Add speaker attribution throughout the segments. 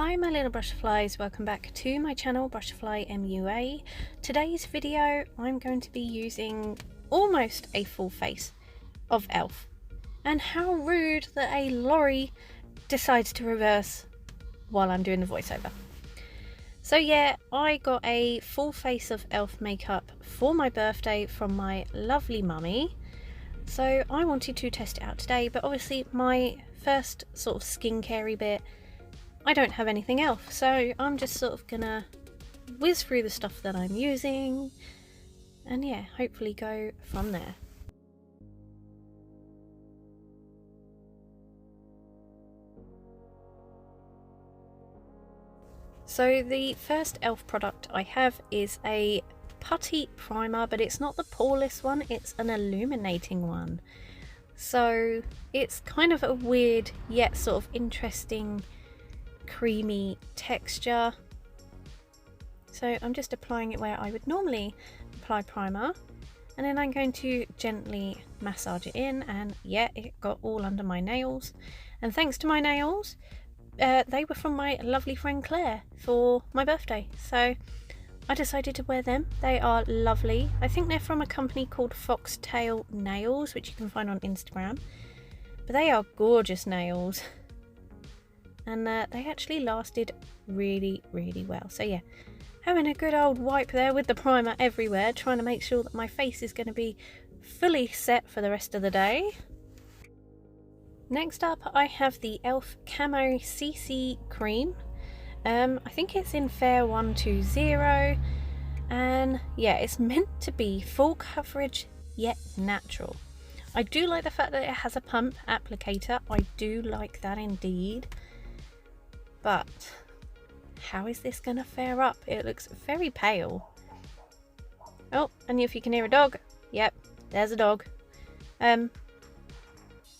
Speaker 1: Hi my little Brushflies, welcome back to my channel Brushfly MUA. Today's video I'm going to be using almost a full face of e.l.f. And how rude that a lorry decides to reverse while I'm doing the voiceover. So yeah, I got a full face of e.l.f. makeup for my birthday from my lovely mummy. So I wanted to test it out today, but obviously my first sort of skincare-y bit, I don't have anything else, so I'm just sort of gonna whiz through the stuff that I'm using and yeah, hopefully go from there. So the first e.l.f. product I have is a Putty Primer, but it's not the poreless one, it's an illuminating one. So it's kind of a weird yet sort of interesting creamy texture. So I'm just applying it where I would normally apply primer, and then I'm going to gently massage it in, and yeah, it got all under my nails. And thanks to my nails, they were from my lovely friend Claire for my birthday, so I decided to wear them. They are lovely. I think they're from a company called Foxtail Nails, which you can find on Instagram, but they are gorgeous nails. And they actually lasted really well. So yeah, having a good old wipe there with the primer everywhere, trying to make sure that my face is going to be fully set for the rest of the day. Next up I have the e.l.f. Camo Cc Cream. I think it's in Fair 120, and yeah, it's meant to be full coverage yet natural. I do like the fact that it has a pump applicator, I do like that indeed. But how is this going to fare up? It looks very pale. Oh, and if you can hear a dog, yep, there's a dog.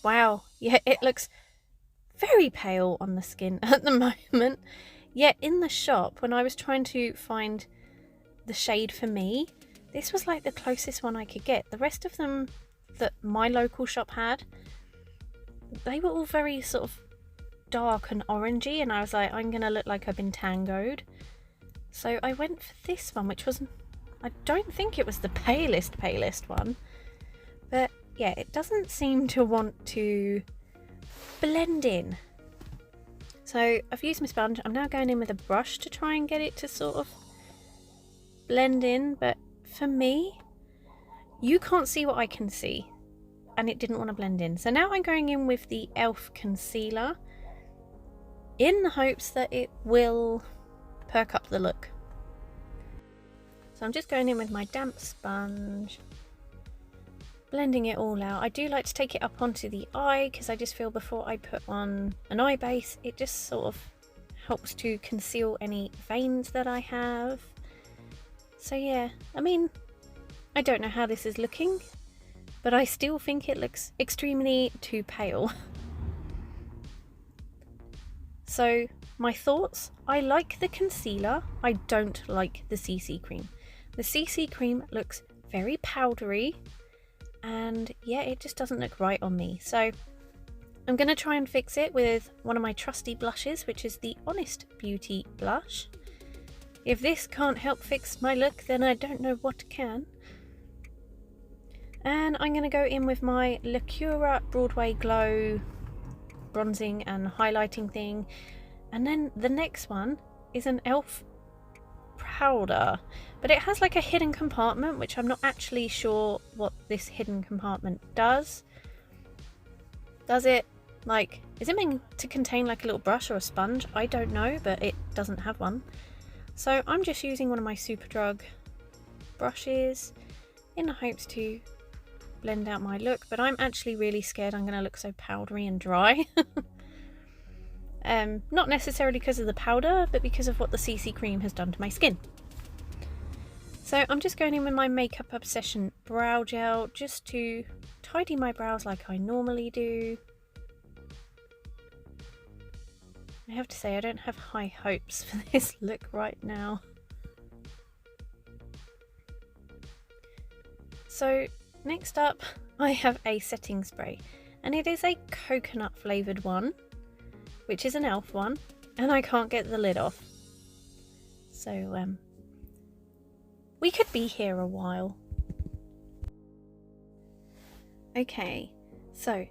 Speaker 1: Wow, yeah, it looks very pale on the skin at the moment. Yet in the shop, when I was trying to find the shade for me, this was like the closest one I could get. The rest of them that my local shop had, they were all very sort of dark and orangey, and I was like, I'm gonna look like I've been tangoed. So I went for this one, which was, I don't think it was the palest one, but yeah, it doesn't seem to want to blend in. So I've used my sponge. I'm now going in with a brush to try and get it to sort of blend in, but for me, you can't see what I can see, and it didn't want to blend in. So now I'm going in with the e.l.f. concealer, in the hopes that it will perk up the look. So I'm just going in with my damp sponge, blending it all out. I do like to take it up onto the eye, because I just feel before I put on an eye base, it just sort of helps to conceal any veins that I have. So yeah, I mean, I don't know how this is looking, but I still think it looks extremely too pale. So my thoughts, I like the concealer, I don't like the CC cream. The CC cream looks very powdery, and yeah, it just doesn't look right on me. So I'm going to try and fix it with one of my trusty blushes, which is the Honest Beauty blush. If this can't help fix my look, then I don't know what can. And I'm going to go in with my Lacura Broadway Glow bronzing and highlighting thing, and then the next one is an e.l.f. powder, but it has like a hidden compartment, which I'm not actually sure what this hidden compartment does. Does it, like, is it meant to contain like a little brush or a sponge? I don't know, but it doesn't have one. So I'm just using one of my Superdrug brushes in the hopes to blend out my look, but I'm actually really scared I'm going to look so powdery and dry. Not necessarily because of the powder, but because of what the CC cream has done to my skin. So I'm just going in with my Makeup Obsession brow gel just to tidy my brows like I normally do. I have to say, I don't have high hopes for this look right now. So next up, I have a setting spray, and it is a coconut flavoured one, which is an e.l.f. one. and I can't get the lid off. So we could be here a while. Okay, so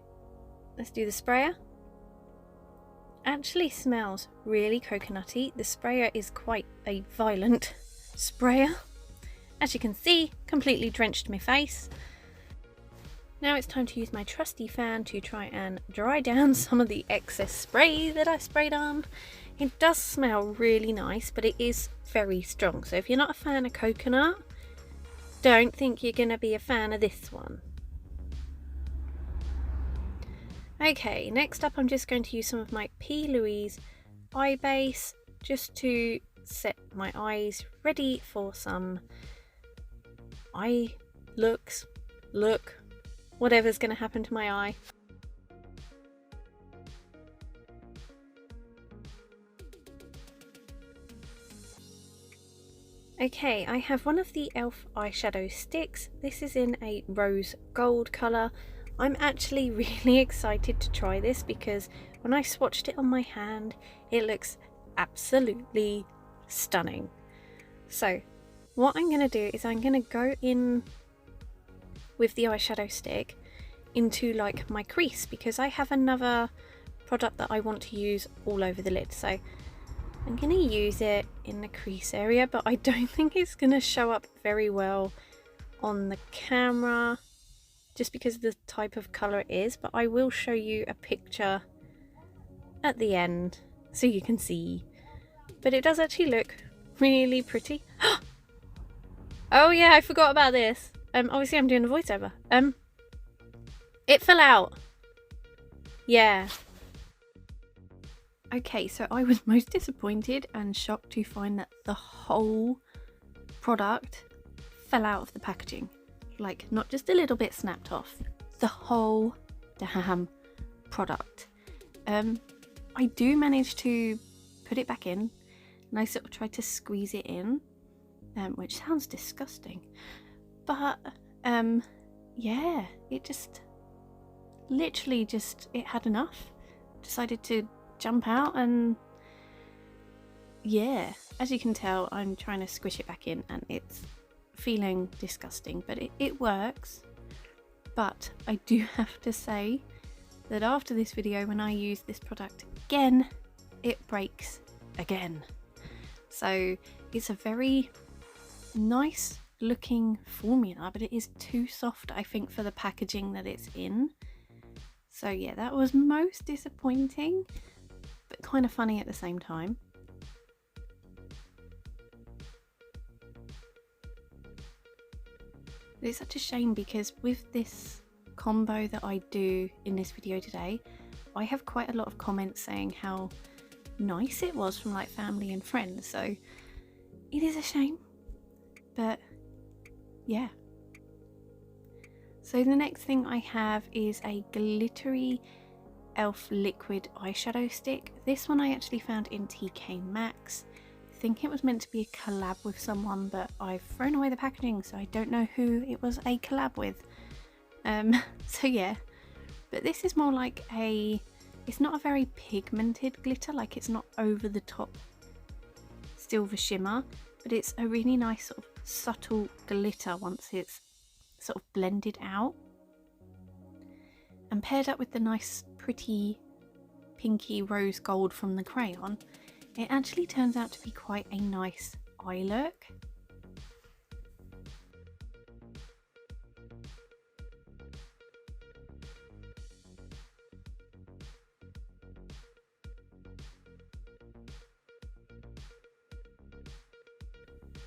Speaker 1: let's do the sprayer. Actually smells really coconutty. The sprayer is quite a violent sprayer. As you can see, completely drenched my face. Now it's time to use my trusty fan to try and dry down some of the excess spray that I sprayed on. It does smell really nice, but it is very strong. So if you're not a fan of coconut, don't think you're going to be a fan of this one. Okay, next up I'm just going to use some of my P. Louise eye base just to set my eyes ready for some eye look, whatever's going to happen to my eye. Okay, I have one of the e.l.f. eyeshadow sticks. This is in a rose gold colour. I'm actually really excited to try this because when I swatched it on my hand, it looks absolutely stunning. So what I'm going to do is I'm going to go in with the eyeshadow stick into like my crease, because I have another product that I want to use all over the lid. So I'm going to use it in the crease area, but I don't think it's going to show up very well on the camera just because of the type of colour it is, but I will show you a picture at the end so you can see. But it does actually look really pretty. Oh yeah, I forgot about this. Obviously I'm doing a voiceover. It fell out. Yeah. Okay, so I was most disappointed and shocked to find that the whole product fell out of the packaging. Like, not just a little bit snapped off, the whole damn product. I do manage to put it back in, and I sort of tried to squeeze it in, which sounds disgusting, but yeah, it just literally it had enough, decided to jump out, and yeah, as you can tell, I'm trying to squish it back in and it's feeling disgusting, but it works. But I do have to say that after this video, when I use this product again, it breaks again. So it's a very nice looking formula, but it is too soft, I think, for the packaging that it's in. So yeah, that was most disappointing, but kind of funny at the same time. It's such a shame because with this combo that I do in this video today, I have quite a lot of comments saying how nice it was from like family and friends, so it is a shame, but yeah. So the next thing I have is a glittery e.l.f. liquid eyeshadow stick. This one I actually found in TK Maxx. I think it was meant to be a collab with someone, but I've thrown away the packaging, so I don't know who it was a collab with. So yeah, but this is more like it's not a very pigmented glitter, like it's not over the top silver shimmer, but it's a really nice sort of subtle glitter once it's sort of blended out. And paired up with the nice pretty pinky rose gold from the crayon, it actually turns out to be quite a nice eye look.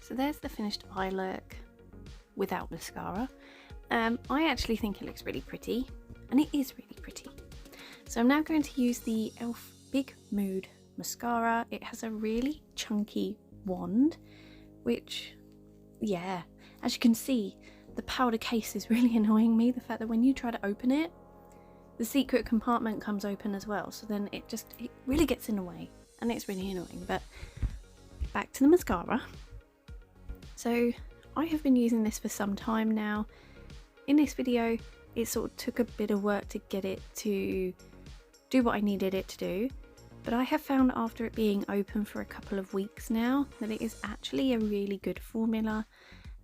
Speaker 1: So there's the finished eye look without mascara. I actually think it looks really pretty, and it is really pretty. So I'm now going to use the e.l.f. Big Mood Mascara. It has a really chunky wand, which, yeah, as you can see, the powder case is really annoying me. The fact that when you try to open it, the secret compartment comes open as well, so then it really gets in the way, and it's really annoying. But back to the mascara. So I have been using this for some time now. In this video, it sort of took a bit of work to get it to do what I needed it to do, But I have found after it being open for a couple of weeks now that it is actually a really good formula,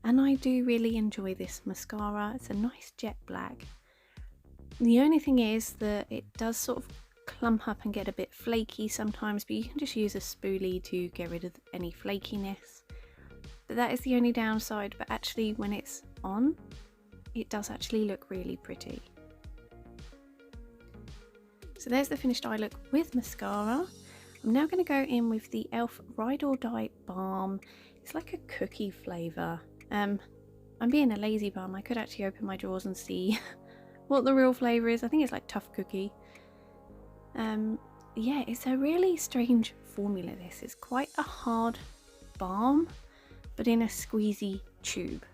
Speaker 1: and I do really enjoy this mascara. It's a nice jet black. The only thing is that it does sort of clump up and get a bit flaky sometimes, but you can just use a spoolie to get rid of any flakiness. But that is the only downside, but actually when it's on, it does actually look really pretty. So there's the finished eye look with mascara. I'm now going to go in with the e.l.f. Ride or Die Balm. It's like a cookie flavour. I'm being a lazy bum. I could actually open my drawers and see what the real flavour is. I think it's like tough cookie. Yeah, it's a really strange formula this. It's quite a hard balm, but in a squeezy tube.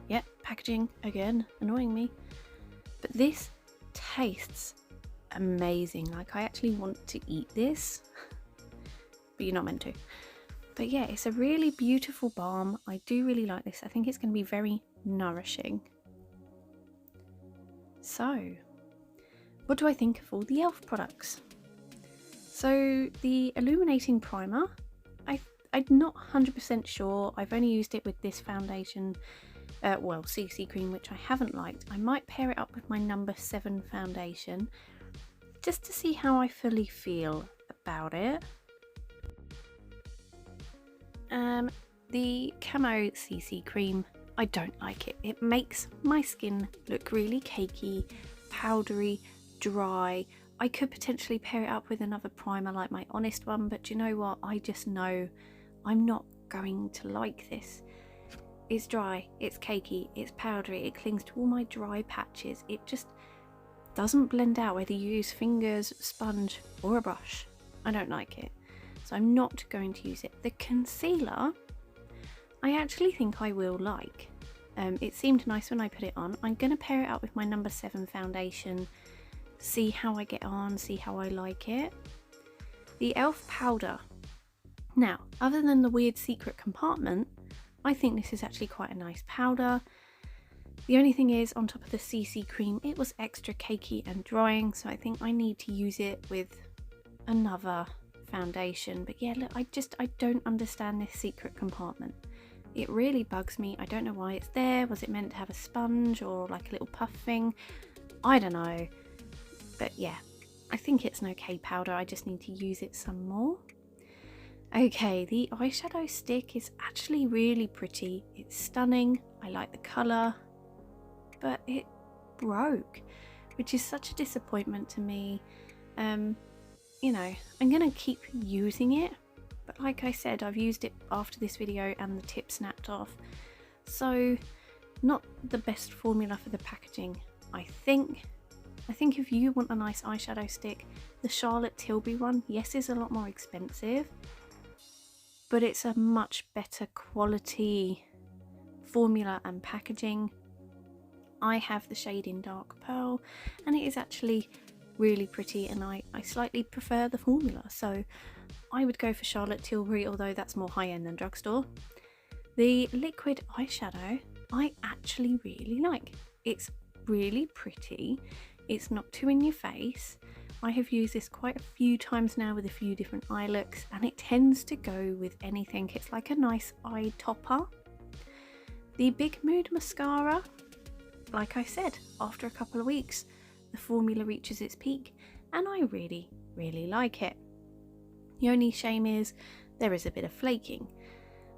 Speaker 1: Yep, packaging again, annoying me. But this tastes amazing. Like, I actually want to eat this, but you're not meant to. But yeah, it's a really beautiful balm. I do really like this. I think it's going to be very nourishing. So, what do I think of all the e.l.f. products? So the Illuminating Primer, I'm not 100% sure. I've only used it with this foundation, well, CC Cream, which I haven't liked. I might pair it up with my number 7 foundation, just to see how I fully feel about it. The Camo Cc Cream, I don't like it. It makes my skin look really cakey, powdery, dry. I could potentially pair it up with another primer like my Honest one, but do you know what? I just know I'm not going to like this. It's dry, it's cakey, it's powdery, it clings to all my dry patches. It just doesn't blend out whether you use fingers, sponge or a brush. I don't like it, so I'm not going to use it. The concealer, I actually think I will like. It seemed nice when I put it on. I'm going to pair it up with my number 7 foundation, see how I get on, see how I like it. The e.l.f. powder. Now, other than the weird secret compartment, I think this is actually quite a nice powder. The only thing is, on top of the CC Cream, it was extra cakey and drying, so I think I need to use it with another foundation. But yeah, look, I don't understand this secret compartment. It really bugs me. I don't know why it's there. Was it meant to have a sponge or like a little puff thing? I don't know. But yeah, I think it's an okay powder. I just need to use it some more. Okay, the eyeshadow stick is actually really pretty. It's stunning. I like the colour, but it broke, which is such a disappointment to me. You know, I'm gonna keep using it, but like I said, I've used it after this video and the tip snapped off, so not the best formula for the packaging. I think if you want a nice eyeshadow stick, the Charlotte Tilbury one, yes, is a lot more expensive, but it's a much better quality formula and packaging. I have the shade in Dark Pearl, and it is actually really pretty, and I slightly prefer the formula, so I would go for Charlotte Tilbury, although that's more high-end than drugstore. The liquid eyeshadow I actually really like. It's really pretty. It's not too in your face. I have used this quite a few times now with a few different eye looks, and it tends to go with anything. It's like a nice eye topper. The Big Mood Mascara, like I said, after a couple of weeks, the formula reaches its peak, and I really, really like it. The only shame is there is a bit of flaking.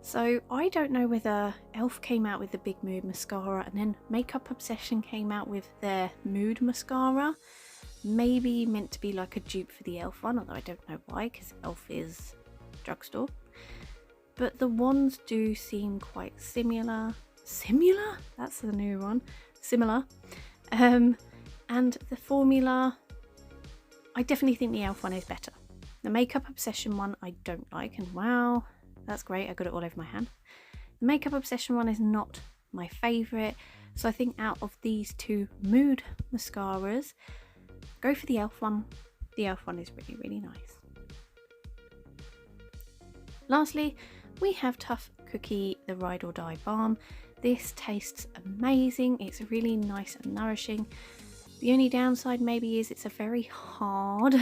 Speaker 1: So I don't know whether e.l.f. came out with the Big Mood Mascara and then Makeup Obsession came out with their Mood Mascara. Maybe meant to be like a dupe for the e.l.f. one, although I don't know why, because e.l.f. is drugstore. But the wands do seem quite similar. Similar? That's the new one. Similar. And the formula, I definitely think the e.l.f. one is better. The Makeup Obsession one I don't like, and wow, that's great, I got it all over my hand. The Makeup Obsession one is not my favourite, so I think out of these two mood mascaras, go for the e.l.f. one. The e.l.f. one is really, really nice. Lastly, we have Tough Cookie, the Ride or Die Balm. This tastes amazing. It's really nice and nourishing. The only downside maybe is it's a very hard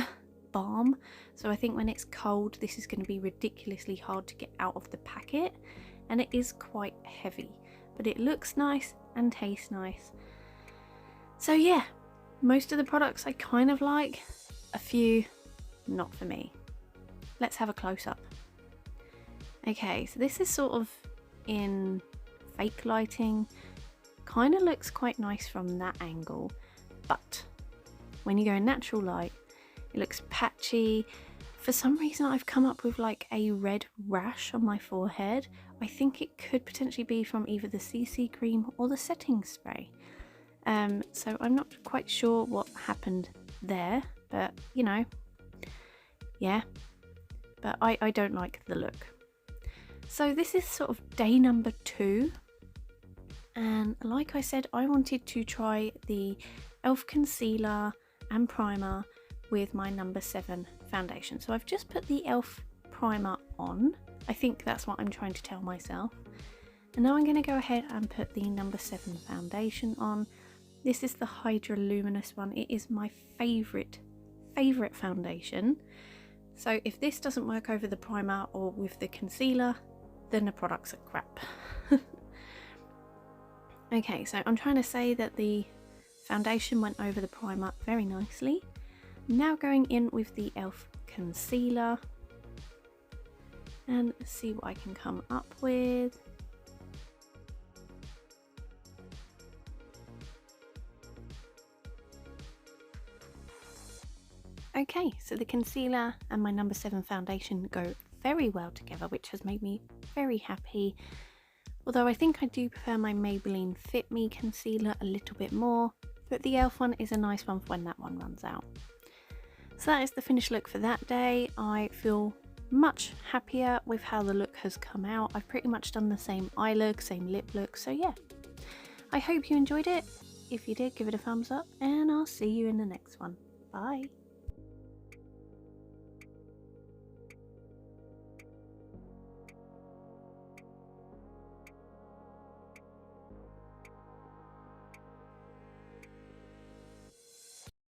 Speaker 1: balm, so I think when it's cold this is going to be ridiculously hard to get out of the packet, and it is quite heavy, but it looks nice and tastes nice. So yeah, most of the products I kind of like, a few not for me. Let's have a close-up. Okay, so this is sort of in fake lighting, kind of looks quite nice from that angle, but when you go in natural light it looks patchy. For some reason I've come up with like a red rash on my forehead. I think it could potentially be from either the CC cream or the setting spray. So I'm not quite sure what happened there, but you know, yeah, but I don't like the look. So this is sort of day number 2, and like I said, I wanted to try the e.l.f. concealer and primer with my number 7 foundation. So I've just put the e.l.f. primer on. I think that's what I'm trying to tell myself. And now I'm going to go ahead and put the number 7 foundation on. This is the Hydra Luminous one. It is my favourite foundation. So if this doesn't work over the primer or with the concealer, then the products are crap. Okay, so I'm trying to say that the foundation went over the primer very nicely. Now going in with the e.l.f. concealer and see what I can come up with. Okay, so the concealer and my number 7 foundation go very well together, which has made me very happy. Although I think I do prefer my Maybelline Fit Me concealer a little bit more, but the e.l.f. one is a nice one for when that one runs out. So that is the finished look for that day. I feel much happier with how the look has come out. I've pretty much done the same eye look, same lip look, so yeah. I hope you enjoyed it. If you did, give it a thumbs up, and I'll see you in the next one. Bye.